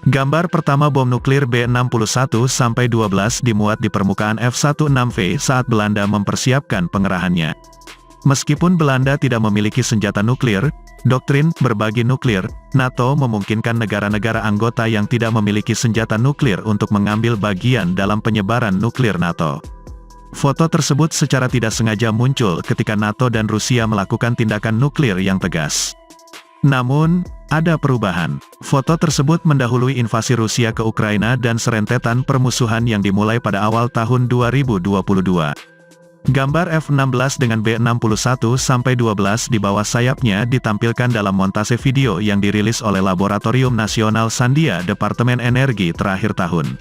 Gambar pertama bom nuklir B61-12 dimuat di permukaan F-16V saat Belanda mempersiapkan pengerahannya. Meskipun Belanda tidak memiliki senjata nuklir, doktrin berbagi nuklir NATO memungkinkan negara-negara anggota yang tidak memiliki senjata nuklir untuk mengambil bagian dalam penyebaran nuklir NATO. Foto tersebut secara tidak sengaja muncul ketika NATO dan Rusia melakukan tindakan nuklir yang tegas. Namun, ada perubahan. Foto tersebut mendahului invasi Rusia ke Ukraina dan serentetan permusuhan yang dimulai pada awal tahun 2022. Gambar F-16 dengan B61-12 di bawah sayapnya ditampilkan dalam montase video yang dirilis oleh Laboratorium Nasional Sandia Departemen Energi terakhir tahun.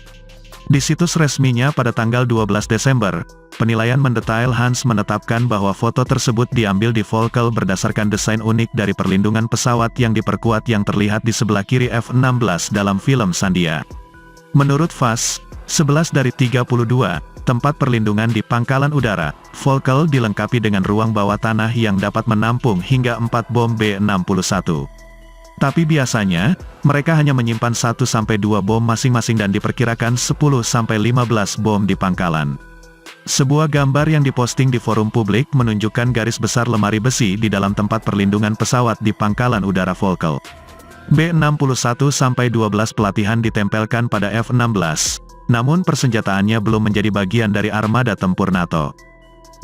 Di situs resminya pada tanggal 12 Desember, penilaian mendetail Hans menetapkan bahwa foto tersebut diambil di Volkel berdasarkan desain unik dari perlindungan pesawat yang diperkuat yang terlihat di sebelah kiri F-16 dalam film Sandia. Menurut VAS, 11 dari 32 tempat perlindungan di pangkalan udara, Volkel dilengkapi dengan ruang bawah tanah yang dapat menampung hingga 4 bom B61. Tapi biasanya, mereka hanya menyimpan 1-2 bom masing-masing dan diperkirakan 10-15 bom di pangkalan. Sebuah gambar yang diposting di forum publik menunjukkan garis besar lemari besi di dalam tempat perlindungan pesawat di pangkalan udara Volkel. B61-12 pelatihan ditempelkan pada F-16, namun persenjataannya belum menjadi bagian dari armada tempur NATO.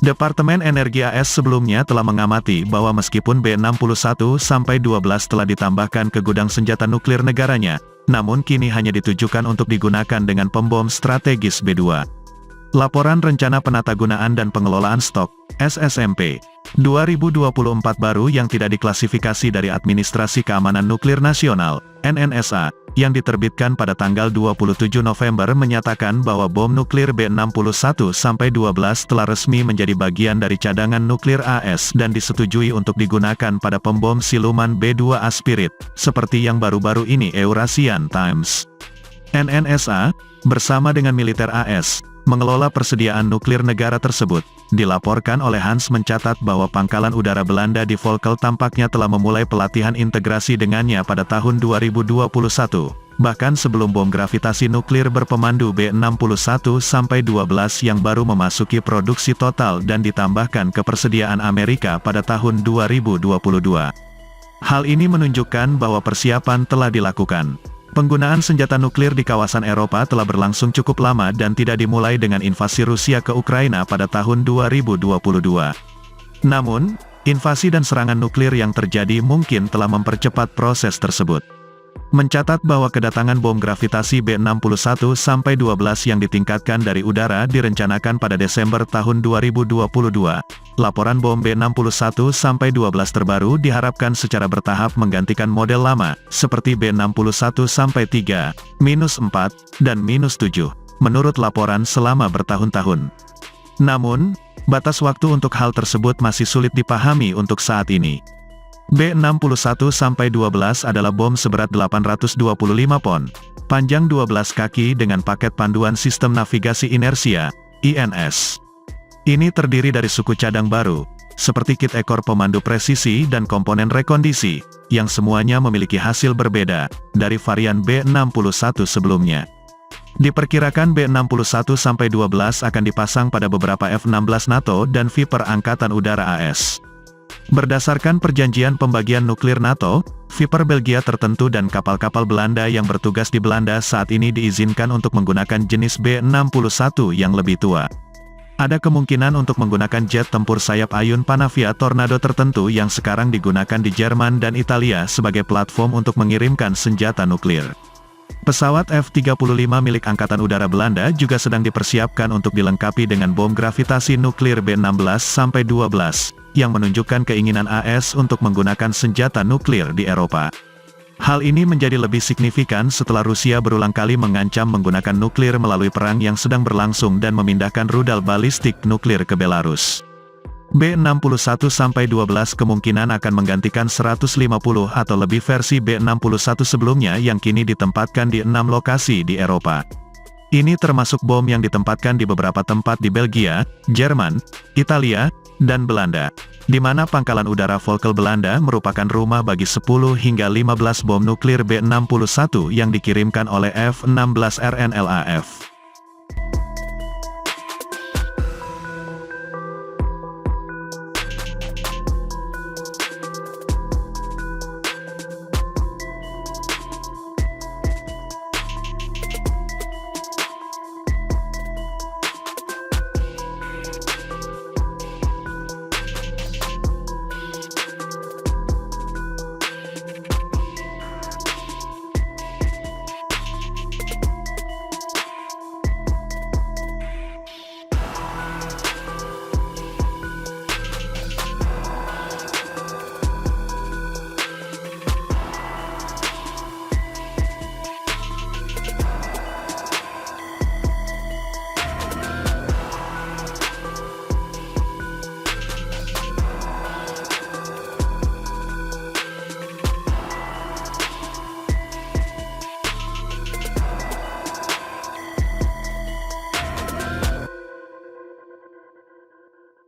Departemen Energi AS sebelumnya telah mengamati bahwa meskipun B61-12 telah ditambahkan ke gudang senjata nuklir negaranya, namun kini hanya ditujukan untuk digunakan dengan pembom strategis B2. Laporan Rencana Penatagunaan dan Pengelolaan Stok, SSMP, 2024 baru yang tidak diklasifikasi dari Administrasi Keamanan Nuklir Nasional, NNSA, yang diterbitkan pada tanggal 27 November menyatakan bahwa bom nuklir B61-12 telah resmi menjadi bagian dari cadangan nuklir AS dan disetujui untuk digunakan pada pembom siluman B2 Aspirit, seperti yang baru-baru ini Eurasian Times. NNSA, bersama dengan militer AS, mengelola persediaan nuklir negara tersebut. Dilaporkan oleh Hans mencatat bahwa pangkalan udara Belanda di Volkel tampaknya telah memulai pelatihan integrasi dengannya pada tahun 2021, bahkan sebelum bom gravitasi nuklir berpemandu B61-12 yang baru memasuki produksi total dan ditambahkan ke persediaan Amerika pada tahun 2022. Hal ini menunjukkan bahwa persiapan telah dilakukan. Penggunaan senjata nuklir di kawasan Eropa telah berlangsung cukup lama dan tidak dimulai dengan invasi Rusia ke Ukraina pada tahun 2022. Namun, invasi dan serangan nuklir yang terjadi mungkin telah mempercepat proses tersebut. Mencatat bahwa kedatangan bom gravitasi B61-12 yang ditingkatkan dari udara direncanakan pada Desember tahun 2022. Laporan bom B61-12 terbaru diharapkan secara bertahap menggantikan model lama, seperti B61-3, -4, dan -7, menurut laporan selama bertahun-tahun. Namun, batas waktu untuk hal tersebut masih sulit dipahami untuk saat ini. B61-12 adalah bom seberat 825 pon, panjang 12 kaki dengan paket panduan sistem navigasi inersia, INS. Ini terdiri dari suku cadang baru, seperti kit ekor pemandu presisi dan komponen rekondisi, yang semuanya memiliki hasil berbeda dari varian B61 sebelumnya. Diperkirakan B61-12 akan dipasang pada beberapa F-16 NATO dan Viper Angkatan Udara AS. Berdasarkan perjanjian pembagian nuklir NATO, Viper Belgia tertentu dan kapal-kapal Belanda yang bertugas di Belanda saat ini diizinkan untuk menggunakan jenis B61 yang lebih tua. Ada kemungkinan untuk menggunakan jet tempur sayap Ayun Panavia Tornado tertentu yang sekarang digunakan di Jerman dan Italia sebagai platform untuk mengirimkan senjata nuklir. Pesawat F-35 milik Angkatan Udara Belanda juga sedang dipersiapkan untuk dilengkapi dengan bom gravitasi nuklir B16-12, yang menunjukkan keinginan AS untuk menggunakan senjata nuklir di Eropa. Hal ini menjadi lebih signifikan setelah Rusia berulang kali mengancam menggunakan nuklir melalui perang yang sedang berlangsung dan memindahkan rudal balistik nuklir ke Belarus. B61-12 kemungkinan akan menggantikan 150 atau lebih versi B61 sebelumnya yang kini ditempatkan di 6 lokasi di Eropa. Ini termasuk bom yang ditempatkan di beberapa tempat di Belgia, Jerman, Italia, dan Belanda, di mana pangkalan udara Volkel Belanda merupakan rumah bagi 10 hingga 15 bom nuklir B-61 yang dikirimkan oleh F-16 RNLAF.